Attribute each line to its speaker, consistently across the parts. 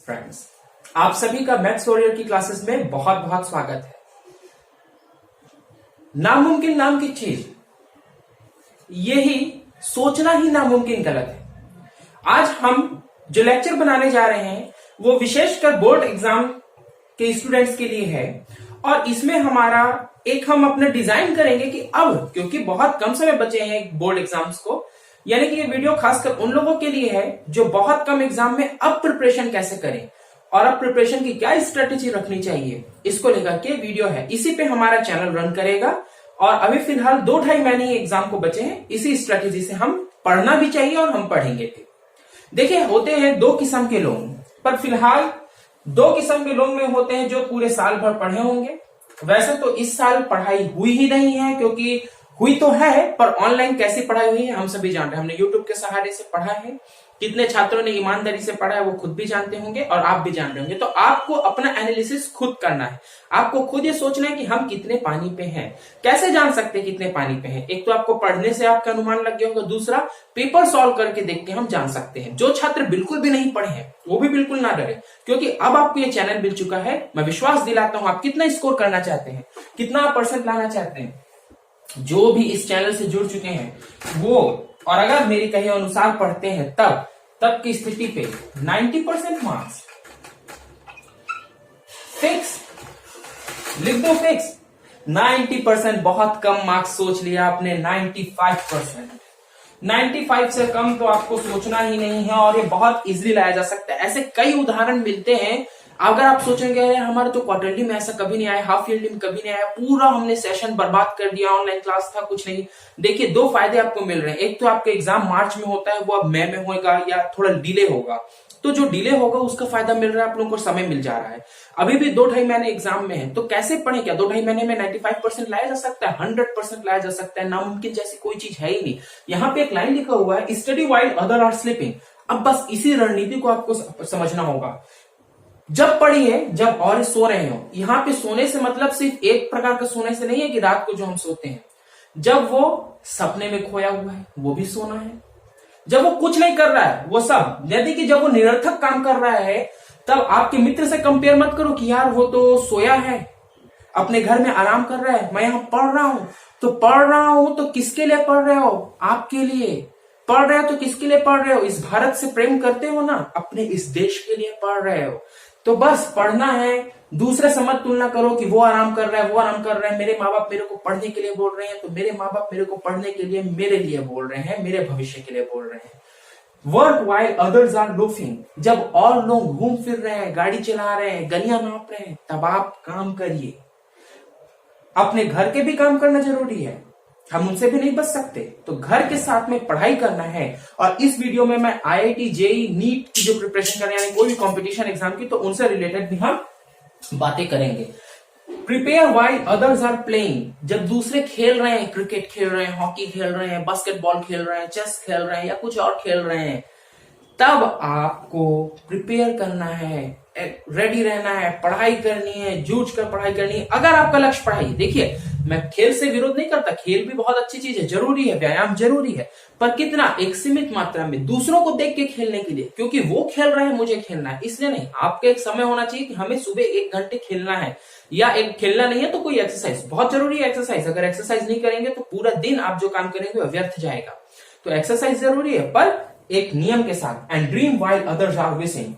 Speaker 1: Friends, आप सभी का मैथ्स वॉरियर की क्लासेस में बहुत बहुत स्वागत है। नामुमकिन नाम की चीज, यही सोचना ही नामुमकिन गलत है। आज हम जो लेक्चर बनाने जा रहे हैं वो विशेषकर बोर्ड एग्जाम के स्टूडेंट्स के लिए है और इसमें हमारा हम अपना डिजाइन करेंगे कि अब क्योंकि बहुत कम समय बचे हैं बोर्ड एग्जाम्स को, यानी कि ये वीडियो खासकर उन लोगों के लिए है जो बहुत कम एग्जाम में अब प्रिपरेशन कैसे करें और अब प्रिपरेशन की क्या स्ट्रेटेजी रखनी चाहिए, इसको लेकर के वीडियो है। इसी पे हमारा चैनल रन करेगा और अभी फिलहाल 2-2.5 महीने ही एग्जाम को बचे हैं। इसी स्ट्रेटेजी से हम पढ़ना भी चाहिए और हम पढ़ेंगे भी। देखिए, होते हैं दो किस्म के लोग, पर फिलहाल दो किस्म के लोग में होते हैं जो पूरे साल भर पढ़े होंगे। वैसे तो इस साल पढ़ाई हुई ही नहीं है, क्योंकि हुई तो है पर ऑनलाइन कैसी पढ़ाई हुई है हम सभी जान रहे हैं। हमने यूट्यूब के सहारे से पढ़ा है, कितने छात्रों ने ईमानदारी से पढ़ा है वो खुद भी जानते होंगे और आप भी जान रहे होंगे। तो आपको अपना एनालिसिस खुद करना है, आपको खुद ये सोचना है कि हम कितने पानी पे हैं। कैसे जान सकते हैं कितने पानी पे हैं? एक तो आपको पढ़ने से आपका अनुमान लग गया होगा, दूसरा पेपर सॉल्व करके देख के हम जान सकते हैं। जो छात्र बिल्कुल भी नहीं पढ़े हैं वो भी बिल्कुल ना डरे, क्योंकि अब आपको ये चैनल मिल चुका है। मैं विश्वास दिलाता हूं, आप कितना स्कोर करना चाहते हैं, कितना परसेंट लाना चाहते हैं, जो भी इस चैनल से जुड़ चुके हैं वो, और अगर मेरे कहे अनुसार पढ़ते हैं तब की स्थिति पे 90% मार्क्स फिक्स, लिख दो फिक्स। 90% बहुत कम मार्क्स सोच लिया आपने। 95%, 95 से कम तो आपको सोचना ही नहीं है और ये बहुत इजीली लाया जा सकता है। ऐसे कई उदाहरण मिलते हैं। अगर आप सोचेंगे हमारे तो क्वार्टरली में ऐसा कभी नहीं आया, हाफ ईयरली में कभी नहीं आया, पूरा हमने सेशन बर्बाद कर दिया, ऑनलाइन क्लास था, कुछ नहीं। देखिए, दो फायदे आपको मिल रहे हैं। एक तो आपका एग्जाम मार्च में होता है, वो अब मई में होगा या थोड़ा डिले होगा, तो जो डिले होगा उसका फायदा मिल रहा है, आप लोगों को समय मिल जा रहा है। अभी भी 2-2.5 महीने एग्जाम में है, तो कैसे पढ़े? क्या 2-2.5 महीने में 95% लाया जा सकता है? 100% लाया जा सकता है। नामुमकिन जैसी कोई चीज है ही नहीं। यहाँ पे एक लाइन लिखा हुआ है, study while other are sleeping. अब बस इसी रणनीति को आपको समझना होगा। जब पढ़िए जब और सो रहे हो। यहाँ पे सोने से मतलब सिर्फ एक प्रकार का सोने से नहीं है कि रात को जो हम सोते हैं, जब वो सपने में खोया हुआ है वो भी सोना है, जब वो कुछ नहीं कर रहा है वो सब, यदि कि जब वो निरर्थक काम कर रहा है, तब आपके मित्र से कंपेयर मत करो कि यार वो तो सोया है, अपने घर में आराम कर रहा है, मैं यहां पढ़ रहा हूं। तो पढ़ रहा हूं तो किसके लिए पढ़ रहे हो? आपके लिए पढ़ रहे हो। तो किसके लिए पढ़ रहे हो? इस भारत से प्रेम करते हो ना, अपने इस देश के लिए पढ़ रहे हो। तो बस पढ़ना है। दूसरे से मत तुलना करो कि वो आराम कर रहा है, वो आराम कर रहा है, मेरे माँ बाप मेरे को पढ़ने के लिए बोल रहे हैं, तो मेरे माँ बाप मेरे को पढ़ने के लिए मेरे लिए बोल रहे हैं, मेरे भविष्य के लिए बोल रहे हैं। Work while others are loafing. जब और लोग घूम फिर रहे हैं, गाड़ी चला रहे हैं, गलियां नाप रहे हैं, तब आप काम करिए। अपने घर के भी काम करना जरूरी है, हम उनसे भी नहीं बच सकते, तो घर के साथ में पढ़ाई करना है। और इस वीडियो में मैं IIT JEE नीट की जो प्रिपरेशन कर रहे हैं, कोई भी कंपटीशन एग्जाम की, तो उनसे रिलेटेड भी हम बातें करेंगे। Prepare while others are playing. जब दूसरे खेल रहे हैं, क्रिकेट खेल रहे हैं, हॉकी खेल रहे हैं, बास्केटबॉल खेल रहे हैं, चेस खेल रहे हैं या कुछ और खेल रहे हैं, तब आपको प्रिपेयर करना है, रेडी रहना है, पढ़ाई करनी है, जूझ कर पढ़ाई करनी है। अगर आपका लक्ष्य पढ़ाई, देखिए मैं खेल से विरोध नहीं करता, खेल भी बहुत अच्छी चीज है, जरूरी है, व्यायाम जरूरी है, पर कितना? एक सीमित मात्रा में, दूसरों को देख के खेलने के लिए, क्योंकि वो खेल रहे हैं मुझे खेलना है इसलिए नहीं। आपका एक समय होना चाहिए कि हमें सुबह 1 घंटे खेलना है, या एक खेलना नहीं है तो कोई एक्सरसाइज, बहुत जरूरी है एक्सरसाइज। अगर एक्सरसाइज नहीं करेंगे तो पूरा दिन आप जो काम करेंगे वो व्यर्थ जाएगा। तो एक्सरसाइज जरूरी है, पर एक नियम के साथ। And dream while others are wishing.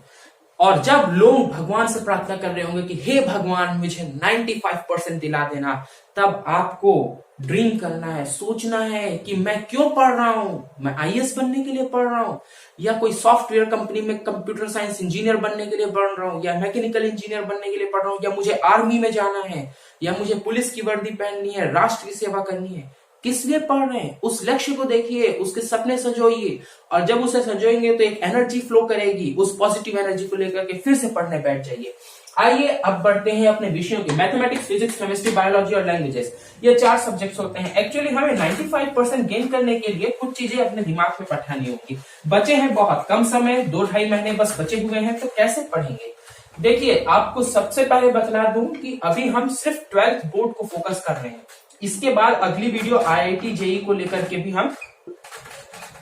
Speaker 1: और जब लोग भगवान से प्रार्थना कर रहे होंगे कि हे भगवान मुझे 95% दिला देना, तब आपको ड्रीम करना है, सोचना है कि मैं क्यों पढ़ रहा हूं। मैं IAS बनने के लिए पढ़ रहा हूं, या कोई सॉफ्टवेयर कंपनी में कंप्यूटर साइंस इंजीनियर बनने के लिए पढ़ रहा हूं, या मैकेनिकल इंजीनियर बनने के लिए पढ़ रहा हूं, या मुझे आर्मी में जाना है, या मुझे पुलिस की वर्दी पहननी है, राष्ट्र की सेवा करनी है। किस लिए पढ़ रहे हैं? उस लक्ष्य को देखिए, उसके सपने संजोइए, और जब उसे संजोएंगे तो एक एनर्जी फ्लो करेगी, उस पॉजिटिव एनर्जी को लेकर के फिर से पढ़ने बैठ जाइए। आइए अब बढ़ते हैं अपने विषयों के। मैथमेटिक्स, फिजिक्स, केमिस्ट्री, बायोलॉजी और लैंग्वेजेस, ये 4 सब्जेक्ट्स होते हैं। एक्चुअली हमें 95% गेन करने के लिए कुछ चीजें अपने दिमाग में बैठानी होगी। बचे हैं बहुत कम समय, 2-2.5 महीने बस बचे हुए हैं, तो कैसे पढ़ेंगे? देखिए, आपको सबसे पहले बतला दूं कि अभी हम सिर्फ 12th बोर्ड को फोकस कर रहे हैं। इसके बाद अगली वीडियो IIT JEE को लेकर के भी हम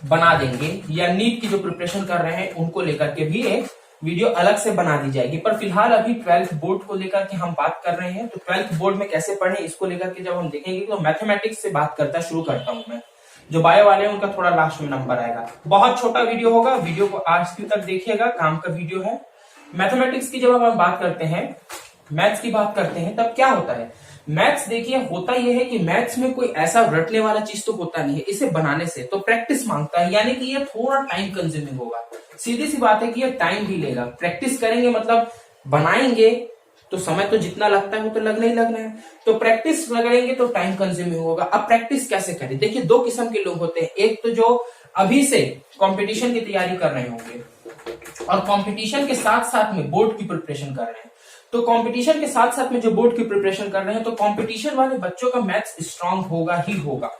Speaker 1: बना देंगे, या नीट की जो प्रिपरेशन कर रहे हैं उनको लेकर के भी एक वीडियो अलग से बना दी जाएगी। पर फिलहाल अभी 12th बोर्ड को लेकर के हम बात कर रहे हैं, तो 12th बोर्ड में कैसे पढ़े इसको लेकर के जब हम देखेंगे, तो मैथमेटिक्स से बात शुरू करता हूं मैं। जो बायो वाले हैं उनका थोड़ा लास्ट में नंबर आएगा। बहुत छोटा वीडियो होगा, वीडियो को आज तक देखिएगा, काम का वीडियो है। मैथमेटिक्स की जब हम बात करते हैं, मैथ्स की बात करते हैं, तब क्या होता है? मैथ्स देखिए, होता यह है कि मैथ्स में कोई ऐसा रटने वाला चीज तो होता नहीं है। इसे बनाने से तो प्रैक्टिस मांगता है, यानी कि ये थोड़ा टाइम कंज्यूमिंग होगा। सीधी सी बात है कि ये टाइम भी लेगा। प्रैक्टिस करेंगे मतलब बनाएंगे तो समय तो जितना लगता है वो तो लगना ही लगना है। तो प्रैक्टिस करेंगे तो टाइम कंज्यूमिंग होगा। अब प्रैक्टिस कैसे करें? देखिए, दो किस्म के लोग होते हैं। एक तो जो अभी से कंपटीशन की तैयारी कर रहे होंगे और कंपटीशन के साथ साथ में बोर्ड की प्रिपरेशन कर रहे हैं। तो कंपटीशन के साथ साथ में जो बोर्ड की प्रिपरेशन कर रहे हैं, तो कंपटीशन वाले बच्चों का मैथ्स स्ट्रांग होगा ही होगा।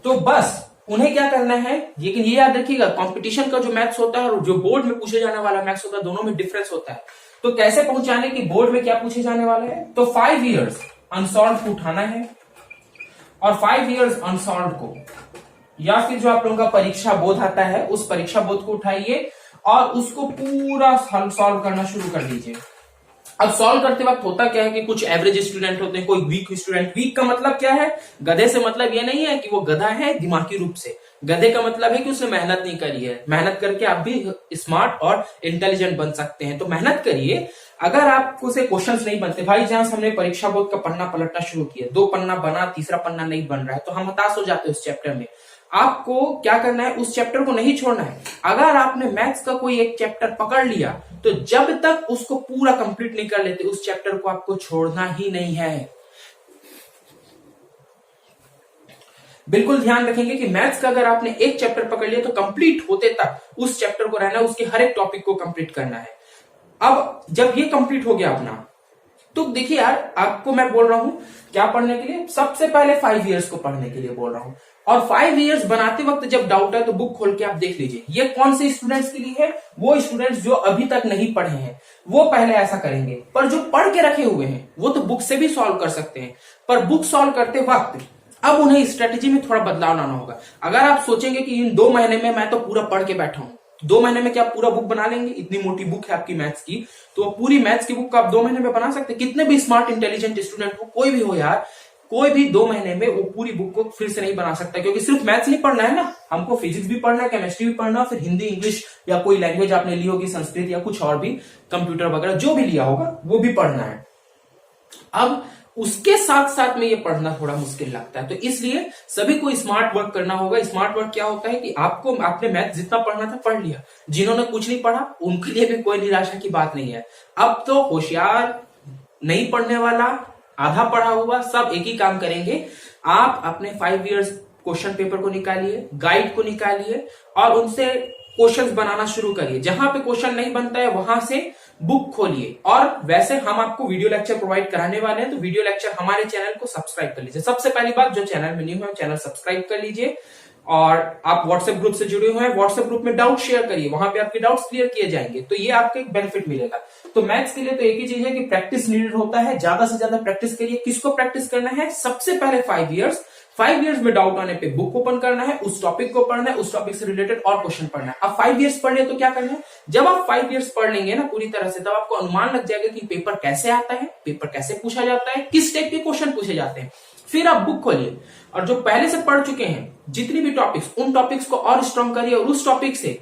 Speaker 1: तो बस उन्हें क्या करना है, लेकिन ये याद रखिएगा, कंपटीशन का जो मैथ्स होता है और जो बोर्ड में पूछे जाने वाला मैथ्स होता है, दोनों में डिफरेंस होता है। तो कैसे पहुंचाने की, बोर्ड में क्या पूछे जाने वाला है, तो 5 इयर्स अनसॉल्व को उठाना है और 5 इयर्स अनसॉल्व को, या फिर जो आप लोगों का परीक्षा बोध आता है उस परीक्षा बोध को उठाइए और उसको पूरा सॉल्व करना शुरू कर दीजिए। अब सॉल्व करते वक्त होता क्या है कि कुछ एवरेज स्टूडेंट होते हैं, कोई वीक स्टूडेंट। वीक का मतलब क्या है? गधे से मतलब ये नहीं है कि वो गधा है दिमागी रूप से। गधे का मतलब है कि उसने मेहनत नहीं करी है। मेहनत करके आप भी स्मार्ट और इंटेलिजेंट बन सकते हैं। तो मेहनत करिए। अगर आपको से क्वेश्चंस नहीं बनते, भाई जहां हमने परीक्षा बोर्ड का पन्ना पलटना शुरू किया, 2 पन्ना बना, तीसरा पन्ना नहीं बन रहा है, तो हम हताश हो जाते हैं उस चैप्टर में। आपको क्या करना है, उस चैप्टर को नहीं छोड़ना है। अगर आपने मैथ्स का कोई एक चैप्टर पकड़ लिया, तो जब तक उसको पूरा कंप्लीट नहीं कर लेते, उस चैप्टर को आपको छोड़ना ही नहीं है। बिल्कुल ध्यान रखेंगे कि मैथ्स का अगर आपने एक चैप्टर पकड़ लिया, तो कंप्लीट होते तक उस चैप्टर को रहना है, उसके हर एक टॉपिक को कंप्लीट करना है। अब जब ये कंप्लीट हो गया अपना, तो देखिए यार, आपको मैं बोल रहा हूं क्या पढ़ने के लिए, सबसे पहले 5 इयर्स को पढ़ने के लिए बोल रहा हूं। और 5 इयर्स बनाते वक्त जब डाउट है तो बुक खोल के आप देख लीजिए। ये कौन से स्टूडेंट्स के लिए है? वो स्टूडेंट्स जो अभी तक नहीं पढ़े हैं, वो पहले ऐसा करेंगे। पर जो पढ़ के रखे हुए हैं वो तो बुक से भी सॉल्व कर सकते हैं, पर बुक सॉल्व करते वक्त अब उन्हें स्ट्रेटेजी में थोड़ा बदलाव लाना होगा। अगर आप सोचेंगे कि इन 2 महीने में मैं तो पूरा पढ़ के बैठा हूं, 2 महीने में क्या पूरा बुक बना लेंगे? इतनी मोटी बुक है आपकी मैथ्स की, तो पूरी मैथ्स की बुक आप 2 महीने में बना सकते हैं। कितने भी स्मार्ट इंटेलिजेंट स्टूडेंट हो, कोई भी हो यार, कोई भी 2 महीने में वो पूरी बुक को फिर से नहीं बना सकता। क्योंकि सिर्फ मैथ्स नहीं पढ़ना है ना, हमको फिजिक्स भी पढ़ना है, केमिस्ट्री भी पढ़ना है, फिर हिंदी, इंग्लिश या कोई लैंग्वेज आपने ली होगी, संस्कृत या कुछ और भी, कंप्यूटर वगैरह जो भी लिया होगा वो भी पढ़ना है। अब उसके साथ साथ में ये पढ़ना थोड़ा मुश्किल लगता है, तो इसलिए सभी को स्मार्ट वर्क करना होगा। स्मार्ट वर्क क्या होता है कि आपको आपने मैथ जितना पढ़ना था पढ़ लिया, जिन्होंने कुछ नहीं पढ़ा उनके लिए भी कोई निराशा की बात नहीं है। अब तो होशियार, नहीं पढ़ने वाला, आधा पढ़ा हुआ, सब एक ही काम करेंगे। आप अपने 5 इयर्स क्वेश्चन पेपर को निकालिए, गाइड को निकालिए और उनसे क्वेश्चंस बनाना शुरू करिए। जहां पे क्वेश्चन नहीं बनता है वहां से बुक खोलिए। और वैसे हम आपको वीडियो लेक्चर प्रोवाइड कराने वाले हैं, तो वीडियो लेक्चर हमारे चैनल को सब्सक्राइब कर लीजिए। सबसे पहली बात, जो चैनल में न्यू है चैनल सब्सक्राइब कर लीजिए। और आप व्हाट्सएप ग्रुप से जुड़े हुए हैं, व्हाट्सएप ग्रुप में डाउट शेयर करिए, वहां पे आपके डाउट्स क्लियर किए जाएंगे, तो ये आपको एक बेनिफिट मिलेगा। तो मैथ्स के लिए तो एक ही चीज है कि प्रैक्टिस नीडेड होता है, ज्यादा से ज्यादा प्रैक्टिस करिए। किसको प्रैक्टिस करना है? सबसे पहले 5 इयर्स। 5 इयर्स में डाउट आने पे बुक ओपन करना है, उस टॉपिक को पढ़ना है, उस टॉपिक से रिलेटेड और क्वेश्चन पढ़ना है। अब 5 इयर्स पढ़ लिया तो क्या करना है? जब आप 5 इयर्स पढ़ लेंगे ना पूरी तरह से, तब आपको अनुमान लग जाएगा कि पेपर कैसे आता है, पेपर कैसे पूछा जाता है, किस टाइप के क्वेश्चन पूछे जाते हैं। फिर आप बुक खोलिए और जो पहले से पढ़ चुके हैं जितनी भी टॉपिक्स, उन टॉपिक्स को और स्ट्रॉन्ग करिए। और उस टॉपिक से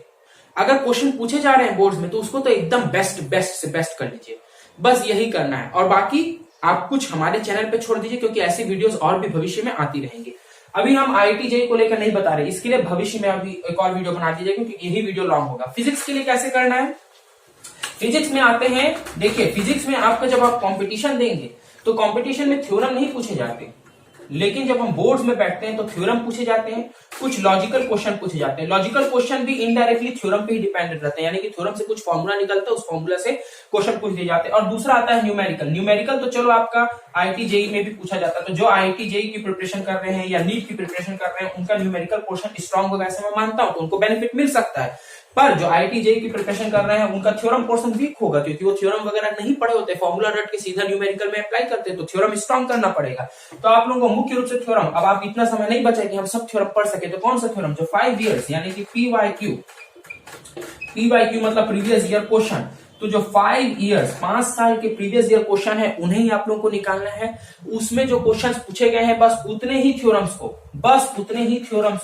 Speaker 1: अगर क्वेश्चन पूछे जा रहे हैं बोर्ड्स में, तो उसको तो एकदम बेस्ट से बेस्ट कर लीजिए। बस यही करना है। और बाकी आप कुछ हमारे चैनल पे छोड़ दीजिए, क्योंकि ऐसी वीडियोस और भी भविष्य में आती रहेंगी। अभी हम IIT JEE को लेकर नहीं बता रहे, इसके लिए भविष्य में अभी एक और वीडियो बना दीजिए, क्योंकि यही वीडियो लॉन्ग होगा। फिजिक्स के लिए कैसे करना है? फिजिक्स में आते हैं, देखिए फिजिक्स में आपका जब आप कंपटीशन देंगे, तो कंपटीशन में थ्योरम नहीं पूछे जाते, लेकिन जब हम बोर्ड्स में बैठते हैं तो थ्योरम पूछे जाते हैं, कुछ लॉजिकल क्वेश्चन पूछे जाते हैं। लॉजिकल क्वेश्चन भी इनडायरेक्टली थ्योरम पे ही डिपेंडेंट रहते हैं, यानी कि थ्योरम से कुछ फॉर्मूला निकलता है, उस फॉर्मूला से क्वेश्चन पूछ दिए जाते हैं। और दूसरा आता है न्यूमेरिकल। न्यूमेरिकल तो चलो आपका IIT JEE में भी पूछा जाता है, तो जो IIT JEE की प्रिपरेशन कर रहे हैं या नीट की प्रिपरेशन कर रहे हैं, उनका न्यूमेरिकल क्वेश्चन स्ट्रॉन्ग होगा ऐसे मैं मानता हूं, तो उनको बेनिफिट मिल सकता है। पर जो IIT JEE की प्रिपरेशन कर रहे हैं उनका थ्योरम पोर्शन वीक होगा, क्योंकि वो थ्योरम वगैरह नहीं पढ़े होते, फॉर्मूला रट के सीधा न्यूमेरिकल में अप्लाई करते हैं, तो थ्योरम स्ट्रॉन्ग करना पड़ेगा। तो आप लोगों को मुख्य रूप से थ्योरम, अब आप इतना समय नहीं बचा कि हम सब थ्योरम पढ़ सके, तो कौन सा थ्योरम? जो 5 इयर्स यानी कि PYQ PYQ मतलब प्रीवियस ईयर क्वेश्चन। तो जो 5 साल के प्रीवियस ईयर क्वेश्चन है उन्हें ही आप लोगों को निकालना है। उसमें जो क्वेश्चन पूछे गए हैं बस उतने ही थ्योरम्स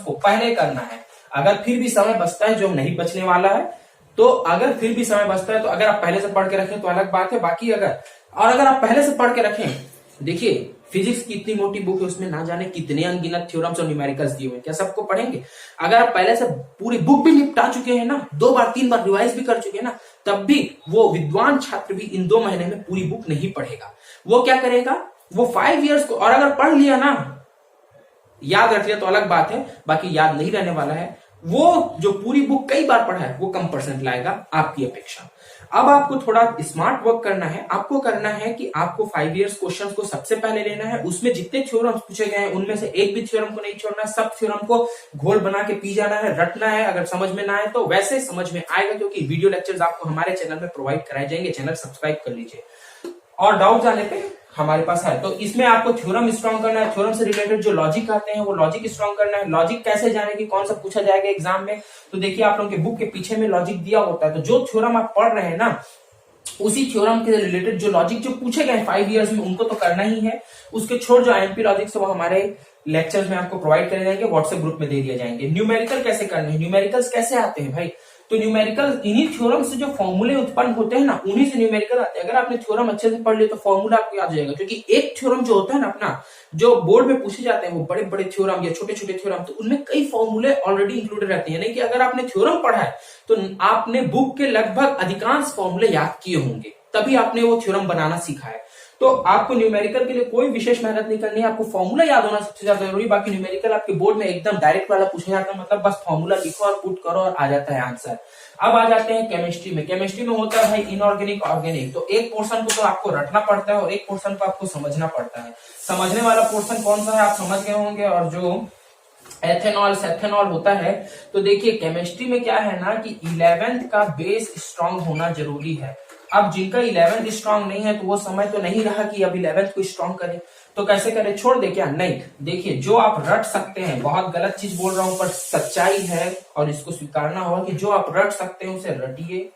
Speaker 1: को पहले करना है। अगर फिर भी समय बचता है, जो नहीं बचने वाला है, तो अगर फिर भी समय बचता है तो अगर आप पहले से पढ़ के रखें तो अलग बात है। बाकी अगर आप पहले से पढ़ के रखें, देखिए फिजिक्स की इतनी मोटी बुक है, उसमें ना जाने कितने अनगिनत थ्योरम्स और न्यूमेरिकल्स दिए हुए हैं, क्या सबको पढ़ेंगे? अगर आप पहले से पूरी बुक भी निपटा चुके हैं ना, 2 बार 3 बार रिवाइज भी कर चुके हैं ना, तब भी वो विद्वान छात्र भी इन 2 महीने में पूरी बुक नहीं पढ़ेगा। वो क्या करेगा, वो 5 इयर्स को, और अगर पढ़ लिया ना, याद रख लिया तो अलग बात है, बाकी याद नहीं रहने वाला है। वो जो पूरी बुक कई बार पढ़ा है वो कम परसेंट लाएगा आपकी अपेक्षा। अब आपको थोड़ा स्मार्ट वर्क करना है। आपको करना है कि आपको 5 इयर्स क्वेश्चन को सबसे पहले लेना है। उसमें जितने थ्योरम्स पूछे गए हैं उनमें से एक भी थ्योरम को नहीं छोड़ना है। सब थ्योरम को घोल बना के पी जाना है, रटना है। अगर समझ में ना आए तो वैसे समझ में आएगा, क्योंकि वीडियो लेक्चर्स आपको हमारे चैनल में प्रोवाइड कराए जाएंगे। चैनल सब्सक्राइब कर लीजिए, और डाउट आने पे हमारे पास है। तो इसमें आपको थ्योरम स्ट्रॉन्ग करना है। थ्योरम से रिलेटेड जो लॉजिक आते हैं वो लॉजिक स्ट्रॉन्ग करना है। लॉजिक कैसे जाने की, कौन सा पूछा जाएगा एग्जाम में, तो देखिए आप लोगों के बुक के पीछे में लॉजिक दिया होता है। तो जो थ्योरम आप पढ़ रहे हैं ना, उसी थ्योरम के रिलेटेड जो लॉजिक जो पूछे गए 5 इयर्स में, उनको तो करना ही है। उसके छोड़ जो आईएमपी लॉजिक वो हमारे लेक्चर्स में आपको प्रोवाइड करे जाएंगे, व्हाट्सएप ग्रुप में दे दिए जाएंगे। न्यूमेरिकल कैसे करने हैं, न्यूमेरिकल्स कैसे आते हैं भाई, तो न्यूमेरिकल इन्हीं थ्योरम से जो फॉर्मूले उत्पन्न होते हैं ना, उन्हीं से न्यूमेरिकल आते हैं। अगर आपने थ्योरम अच्छे से पढ़ लिया तो फॉर्मूला आपको याद हो जाएगा, क्योंकि एक थ्योरम जो होता है ना अपना, जो बोर्ड में पूछे जाते हैं वो बड़े बड़े थ्योरम या छोटे छोटे थ्योरम, तो उनमें कई फॉर्मूले ऑलरेडी इंक्लूडेड रहते हैं। यानी कि अगर आपने थ्योरम पढ़ा है तो आपने बुक के लगभग अधिकांश फॉर्मूले याद किए होंगे, तभी आपने वो थ्योरम बनाना सीखा है। तो आपको न्यूमेरिकल के लिए कोई विशेष मेहनत नहीं करनी है, आपको फॉर्मूला याद होना सबसे ज्यादा जरूरी। बाकी न्यूमेरिकल आपके बोर्ड में एकदम डायरेक्ट वाला पूछा जाता है, मतलब बस फॉर्मूला लिखो और पुट करो और आ जाता है आंसर। अब आ जाते हैं केमिस्ट्री में। केमिस्ट्री में होता है भाई इनऑर्गेनिक, ऑर्गेनिक। तो एक पोर्शन को तो आपको रटना पड़ता है और एक पोर्शन को आपको समझना पड़ता है। समझने वाला पोर्शन कौन सा है आप समझ गए होंगे। और जो एथेनॉल सेथेनॉल होता है, तो देखिए केमिस्ट्री में क्या है ना कि 11th का बेस स्ट्रांग होना जरूरी है। अब जिनका 11th स्ट्रांग नहीं है तो वो समय तो नहीं रहा कि अब 11th को स्ट्रांग करें, तो कैसे करें, छोड़ दे क्या? नहीं, देखिए जो आप रट सकते हैं, बहुत गलत चीज बोल रहा हूं पर सच्चाई है और इसको स्वीकारना होगा कि जो आप रट सकते हैं उसे रटिए,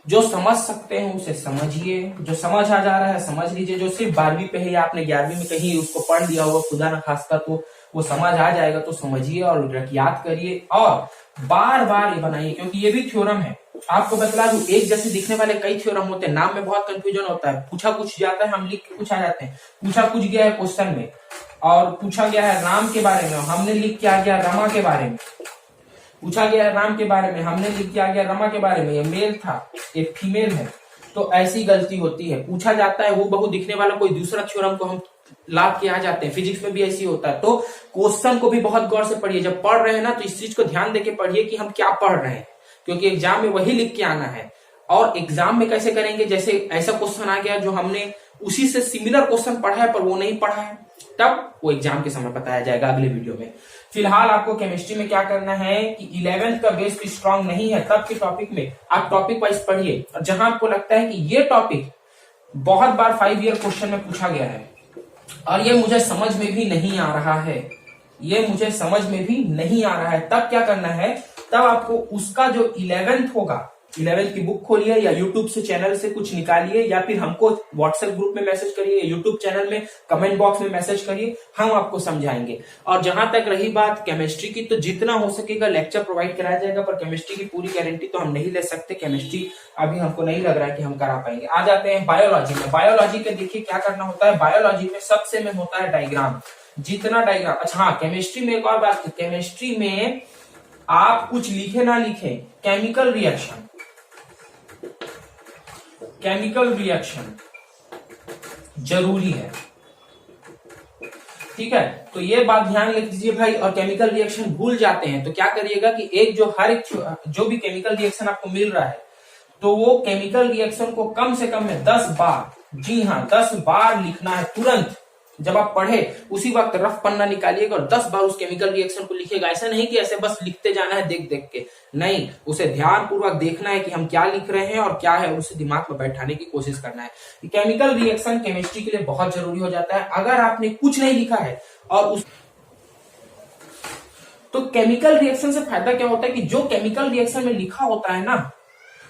Speaker 1: जो समझ सकते हैं उसे समझिए, जो समझ आ जा रहा है समझ लीजिए। जो सिर्फ 12वीं पे है या आपने 11वीं में कहीं उसको पढ़ लिया होगा खुदा न खास्ता, तो वो समझ आ जाएगा, तो समझिए और याद करिए और बार बार ये बनाइए, क्योंकि ये भी थ्योरम है। आपको बतला दूं, एक जैसे दिखने वाले कई थ्योरम होते हैं, नाम में बहुत कंफ्यूजन होता है। पूछा कुछ जाता है, हम लिख के कुछ आ जाते हैं। पूछा कुछ गया है क्वेश्चन में और पूछा गया है राम के बारे में, हमने लिख के आ गया रमा के बारे में। पूछा गया है राम के बारे में, हमने लिख के आ गया रमा के बारे में, ये मेल था ये फीमेल है, तो ऐसी गलती होती है। पूछा जाता है वो बहु दिखने वाला कोई दूसरा थ्योरम को हम लाभ के आ जाते हैं। फिजिक्स में भी ऐसी होता है। तो क्वेश्चन को भी बहुत गौर से पढ़िए। जब पढ़ रहे हैं ना तो इस चीज को ध्यान देके पढ़िए कि हम क्या पढ़ रहे हैं, क्योंकि एग्जाम में वही लिख के आना है। और एग्जाम में कैसे करेंगे, जैसे ऐसा क्वेश्चन आ गया जो हमने उसी से सिमिलर क्वेश्चन पढ़ा है पर वो नहीं पढ़ा है, तब वो एग्जाम के समय बताया जाएगा अगले वीडियो में। फिलहाल आपको केमिस्ट्री में क्या करना है कि 11th का बेस स्ट्रांग नहीं है, तब के टॉपिक में आप टॉपिक वाइज पढ़िए। और जहां आपको लगता है कि ये टॉपिक बहुत बार 5 ईयर क्वेश्चन में पूछा गया है और ये मुझे समझ में भी नहीं आ रहा है, ये मुझे समझ में भी नहीं आ रहा है, तब क्या करना है, तब आपको उसका जो 11th होगा, 11th की बुक खोलिए या यूट्यूब से चैनल से कुछ निकालिए या फिर हमको व्हाट्सएप ग्रुप में मैसेज करिए, यूट्यूब चैनल में कमेंट बॉक्स में मैसेज करिए, हम आपको समझाएंगे। और जहां तक रही बात केमिस्ट्री की, तो जितना हो सकेगा लेक्चर प्रोवाइड कराया जाएगा, पर केमिस्ट्री की पूरी गारंटी तो हम नहीं ले सकते। केमिस्ट्री अभी हमको नहीं लग रहा है कि हम करा पाएंगे। आ जाते हैं बायोलॉजी में। बायोलॉजी के देखिए क्या करना होता है। बायोलॉजी में सबसे में होता है डायग्राम, जितना डायग्राम। अच्छा हाँ, केमिस्ट्री में एक और बात, केमिस्ट्री में आप कुछ लिखे ना लिखे, केमिकल रिएक्शन, केमिकल रिएक्शन जरूरी है, ठीक है। तो ये बात ध्यान रख दीजिए भाई। और केमिकल रिएक्शन भूल जाते हैं तो क्या करिएगा कि एक जो हर एक जो भी केमिकल रिएक्शन आपको मिल रहा है, तो वो केमिकल रिएक्शन को कम से कम में 10 बार, जी हाँ 10 बार लिखना है तुरंत। जब आप पढ़े उसी वक्त रफ पन्ना निकालिएगा और 10 बार उस केमिकल रिएक्शन को लिखिएगा। ऐसा नहीं कि ऐसे बस लिखते जाना है देख देख के, नहीं, उसे ध्यान पूर्वक देखना है कि हम क्या लिख रहे हैं और क्या है, उसे दिमाग में बैठाने की कोशिश करना है। केमिकल रिएक्शन केमिस्ट्री के लिए बहुत जरूरी हो जाता है। अगर आपने कुछ नहीं लिखा है और तो केमिकल रिएक्शन से फायदा क्या होता है कि जो केमिकल रिएक्शन में लिखा होता है ना,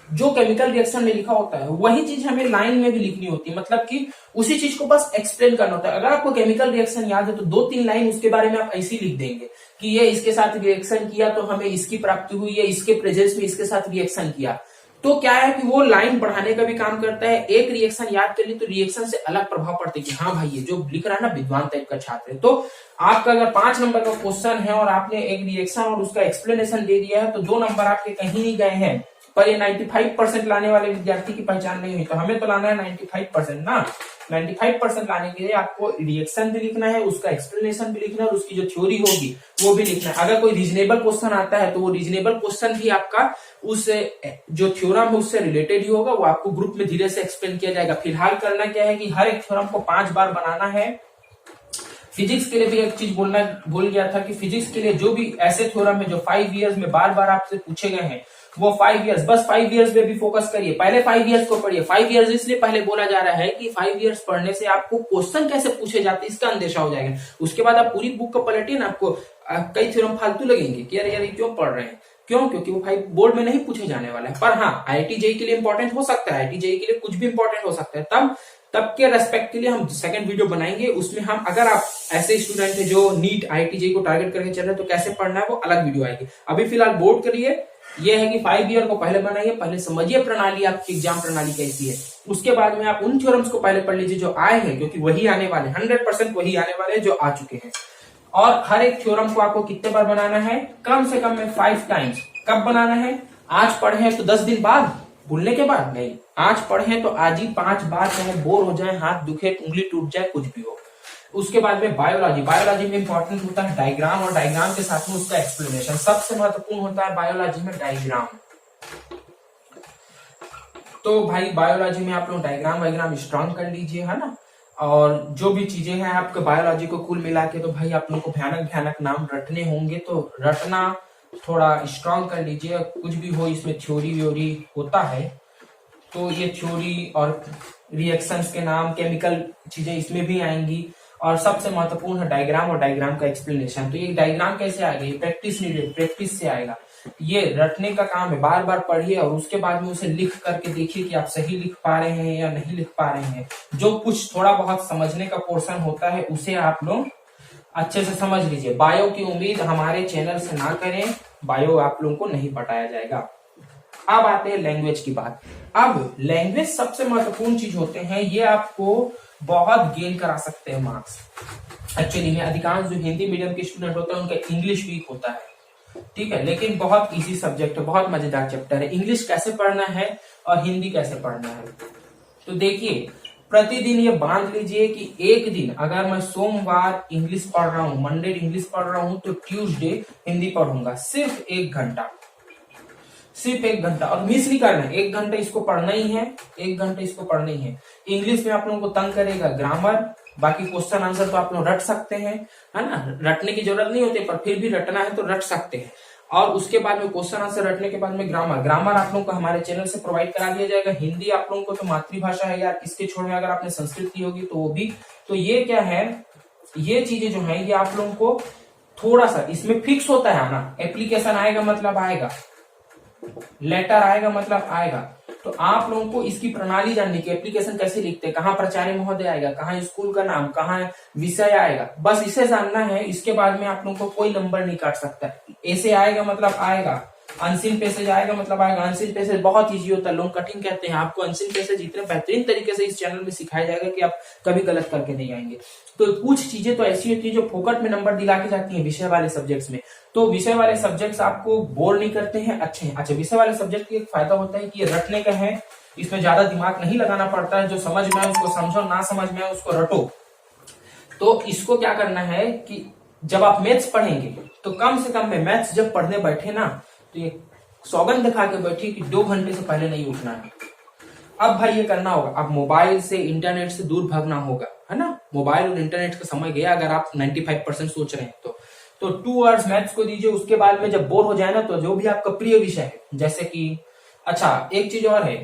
Speaker 1: जो केमिकल रिएक्शन में लिखा होता है वही चीज हमें लाइन में भी लिखनी होती है, मतलब कि उसी चीज को बस एक्सप्लेन करना होता है। अगर आपको केमिकल रिएक्शन याद है तो 2-3 लाइन उसके बारे में आप ऐसे ही लिख देंगे कि ये इसके साथ रिएक्शन किया तो हमें इसकी प्राप्ति हुई, ये इसके प्रेजेंस में इसके साथ रिएक्शन किया। तो क्या है कि वो लाइन बढ़ाने का भी काम करता है। एक रिएक्शन याद कर ली तो रिएक्शन से अलग प्रभाव पड़ते कि हाँ भाई ये जो लिख रहा है ना विद्वान टाइप का छात्र है। तो आपका अगर 5 नंबर का क्वेश्चन है और आपने एक रिएक्शन और उसका एक्सप्लेनेशन दे दिया है तो 2 नंबर आपके कहीं नहीं गए हैं, पर ये 95% लाने वाले विद्यार्थी की पहचान नहीं हुई। तो हमें तो लाना है 95% ना। 95% लाने के लिए आपको रिएक्शन भी लिखना है, उसका एक्सप्लेनेशन भी लिखना है और उसकी जो थ्योरी होगी वो भी लिखना है। अगर कोई रीजनेबल क्वेश्चन आता है तो वो रीजनेबल क्वेश्चन भी आपका उस जो थ्योरम है उससे रिलेटेड ही होगा, वो आपको ग्रुप में धीरे से एक्सप्लेन किया जाएगा। फिलहाल करना क्या है कि हर एक थ्योरम को 5 बार बनाना है। फिजिक्स के लिए भी एक चीज बोलना भूल गया था कि फिजिक्स के लिए जो भी ऐसे थ्योरम है जो 5 इयर्स में बार बार आपसे पूछे गए हैं वो 5 इयर्स, बस 5 इयर्स पे भी फोकस करिए। पहले 5 इयर्स को पढ़िए। 5 इयर्स इसलिए पहले बोला जा रहा है कि 5 इयर्स पढ़ने से आपको क्वेश्चन कैसे पूछे जाते हैं इसका अंदेशा हो जाएगा। उसके बाद आप पूरी बुक को पलटिए ना, आपको कई थ्योरम फालतू लगेंगे कि यार क्यों पढ़ रहे हैं, क्यों? क्योंकि वो 5 बोर्ड में नहीं पूछे जाने वाला है। पर हाँ IIT JEE के लिए इंपॉर्टेंट हो सकता है, IIT JEE के लिए कुछ भी इंपॉर्टेंट हो सकता है। तब के रेस्पेक्ट के लिए हम सेकंड वीडियो बनाएंगे। उसमें हम, अगर आप ऐसे स्टूडेंट है जो नीट IIT JEE को टारगेट करके चल रहे हैं तो कैसे पढ़ना है वो अलग वीडियो आएगी। अभी फिलहाल बोर्ड करिए, ये है कि 5 ईयर को पहले बनाइए, पहले समझिए प्रणाली, आपकी एग्जाम प्रणाली कैसी है। उसके बाद में आप उन थ्योरम्स को पहले पढ़ लीजिए जो आए हैं, क्योंकि वही आने वाले 100% वही आने वाले हैं जो आ चुके हैं। और हर एक थ्योरम को आपको कितने बार बनाना है? कम से कम में 5 टाइम्स। कब बनाना है? आज पढ़े हैं तो 10 दिन बाद, भूलने के बाद नहीं। आज पढ़े तो आज ही 5 बार, चाहे बोर हो जाए, हाथ दुखे, उंगली टूट जाए, कुछ भी हो। उसके बाद में बायोलॉजी में इंपॉर्टेंट होता है डायग्राम, और डायग्राम के साथ में उसका एक्सप्लेनेशन। सबसे महत्वपूर्ण होता है बायोलॉजी में डायग्राम। तो भाई बायोलॉजी में आप लोग डायग्राम स्ट्रॉन्ग कर लीजिए, है ना। और जो भी चीजें हैं आपके बायोलॉजी को कुल मिला के, तो भाई आप लोग को भयानक नाम रटने होंगे, तो रटना थोड़ा स्ट्रॉन्ग कर लीजिए। कुछ भी हो इसमें थ्योरी व्योरी होता है, तो ये थ्योरी और रिएक्शंस के नाम, केमिकल चीजें इसमें भी आएंगी। और सबसे महत्वपूर्ण है डायग्राम और डायग्राम का एक्सप्लेनेशन। तो ये डायग्राम कैसे आएगा? ये प्रैक्टिस नीडेड, प्रैक्टिस से आएगा। ये रटने का काम है, बार बार पढ़िए और उसके बाद में उसे लिख करके देखिए कि आप सही लिख पा रहे हैं या नहीं लिख पा रहे हैं। जो कुछ थोड़ा बहुत समझने का पोर्शन होता है उसे आप लोग अच्छे से समझ लीजिए। बायो की उम्मीद हमारे चैनल से ना करें, बायो आप लोगों को नहीं पढ़ाया जाएगा। अब आते हैं लैंग्वेज की बात। अब लैंग्वेज सबसे महत्वपूर्ण चीज होते हैं, ये आपको बहुत गेन करा सकते हैं मार्क्स। एक्चुअली में अधिकांश जो हिंदी मीडियम के स्टूडेंट होते हैं उनका इंग्लिश वीक होता है, ठीक है, लेकिन बहुत इजी सब्जेक्ट है, बहुत मजेदार चैप्टर है। इंग्लिश कैसे पढ़ना है और हिंदी कैसे पढ़ना है, तो देखिए प्रतिदिन ये बांध लीजिए कि एक दिन अगर मैं सोमवार इंग्लिश पढ़ रहा हूँ, मंडे इंग्लिश पढ़ रहा हूँ, तो ट्यूसडे हिंदी पढ़ूंगा। सिर्फ 1 घंटा, सिर्फ 1 घंटा, और मिस नहीं करना है। 1 घंटा इसको पढ़ना ही है, 1 घंटा इसको पढ़ना ही है। इंग्लिश में आप लोगों को तंग करेगा ग्रामर, बाकी क्वेश्चन आंसर तो आप लोग रट सकते हैं, है ना। रटने की जरूरत नहीं होती, पर फिर भी रटना है तो रट सकते हैं। और उसके बाद में क्वेश्चन आंसर रटने के बाद में ग्रामर आप लोगों को हमारे चैनल से प्रोवाइड करा दिया जाएगा। हिंदी आप लोगों को तो मातृभाषा है यार, इसके छोड़ में अगर आपने संस्कृत की होगी तो वो भी। तो ये क्या है, ये चीजें जो है ये आप लोगों को थोड़ा सा इसमें फिक्स होता है ना। एप्लीकेशन आएगा मतलब आएगा, लेटर आएगा मतलब आएगा। तो आप लोगों को इसकी प्रणाली जाननी की, एप्लीकेशन कैसे लिखते हैं, कहाँ प्राचार्य महोदय आएगा, कहाँ स्कूल का नाम, कहाँ विषय आएगा, बस इसे जानना है। इसके बाद में आप लोगों को कोई नंबर नहीं काट सकता। ऐसे आएगा मतलब आएगा, अनसीन पैसेज आएगा मतलब आएगा। अनसीन पैसेज बहुत इजी होता है, लोग कठिन कहते हैं। आपको अनसीन पैसेज इतने बेहतरीन तरीके से इस चैनल में सिखाया जाएगा कि आप कभी गलत करके नहीं आएंगे। तो कुछ चीजें तो ऐसी होती है जो फोकट में नंबर दिला के जाती है विषय वाले सब्जेक्ट्स में। तो विषय वाले सब्जेक्ट्स आपको बोर नहीं करते हैं, अच्छे हैं। अच्छा, विषय वाले सब्जेक्ट की एक फायदा होता है कि ये रटने का है, इसमें ज्यादा दिमाग नहीं लगाना पड़ता है। जो समझ में आए उसको समझो, ना समझ में आए उसको रटो। तो इसको क्या करना है कि जब आप मैथ्स पढ़ेंगे तो कम से कम में मैथ्स जब पढ़ने बैठे ना, तो ये सौगंध दिखा के बैठिए कि 2 घंटे से पहले नहीं उठना है। अब भाई ये करना होगा, अब मोबाइल से इंटरनेट से दूर भागना होगा, है ना। मोबाइल और इंटरनेट का समय गया अगर आप 95% सोच रहे हैं तो 2 आवर्स मैथ्स को दीजिए। उसके बाद में जब बोर हो जाए ना, तो जो भी आपका प्रिय विषय है, जैसे कि अच्छा एक चीज और है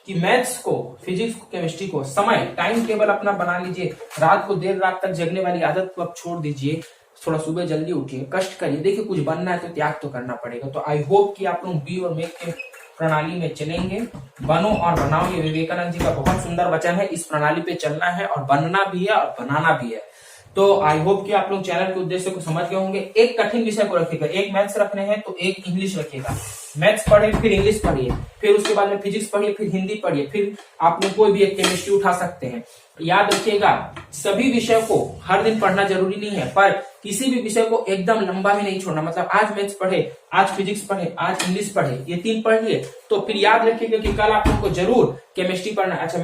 Speaker 1: कि मैथ्स को, फिजिक्स को, केमिस्ट्री को समय टाइम टेबल अपना बना लीजिए। रात को देर रात तक जगने वाली आदत को आप छोड़ दीजिए। थोड़ा सुबह जल्दी उठिए, कष्ट करिए। देखिए कुछ बनना है तो त्याग तो करना पड़ेगा। तो आई होप कि आप लोग बी और मेक के प्रणाली में चलेंगे। बनो और बनाओ, ये विवेकानंद जी का बहुत सुंदर वचन है। इस प्रणाली पे चलना है और बनना भी है और बनाना भी है। तो आई होप कि आप लोग चैनल के उद्देश्य को समझ गए होंगे। एक कठिन विषय को रखिएगा, एक मैथ्स रखने हैं तो एक इंग्लिश रखिएगा। मैथ्स पढ़े फिर इंग्लिश पढ़िए, फिर उसके बाद में फिजिक्स पढ़िए, फिर हिंदी पढ़िए, फिर आप लोग कोई भी एक केमिस्ट्री उठा सकते हैं। याद रखिएगा सभी विषय को हर दिन पढ़ना जरूरी नहीं है, पर किसी भी विषय को एकदम लंबा ही नहीं छोड़ना। मतलब आज मैथ्स पढ़े, आज फिजिक्स पढ़े, आज इंग्लिश पढ़े, ये 3 पढ़ लिए तो फिर याद रखिएगा कि कल आप लोगों को जरूर केमिस्ट्री पढ़ना है। अच्छा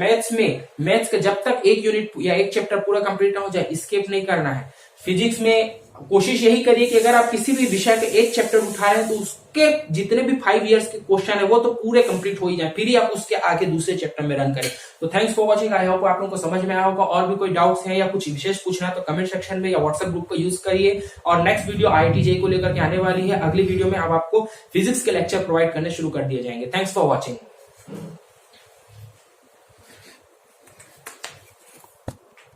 Speaker 1: मैथ्स का जब तक एक यूनिट या एक चैप्टर पूरा कंप्लीट ना हो जाए स्किप नहीं करना है। फिजिक्स में कोशिश यही करिए कि अगर आप किसी भी विषय के एक चैप्टर उठा रहे हैं तो उसके जितने भी 5 इयर्स के क्वेश्चन है वो तो पूरे कंप्लीट हो ही जाए, फिर ही आप उसके आगे दूसरे चैप्टर में रन करें। तो thanks for watching. I hope आप लोगों को समझ में आया होगा। और भी कोई डाउट्स है या कुछ विशेष पूछना है तो कमेंट सेक्शन में या व्हाट्सएप ग्रुप को यूज करिए। और नेक्स्ट वीडियो IIT JEE को लेकर के आने वाली है। अगली वीडियो में अब आपको फिजिक्स के लेक्चर प्रोवाइड करने शुरू कर दिए जाएंगे। Thanks for watching.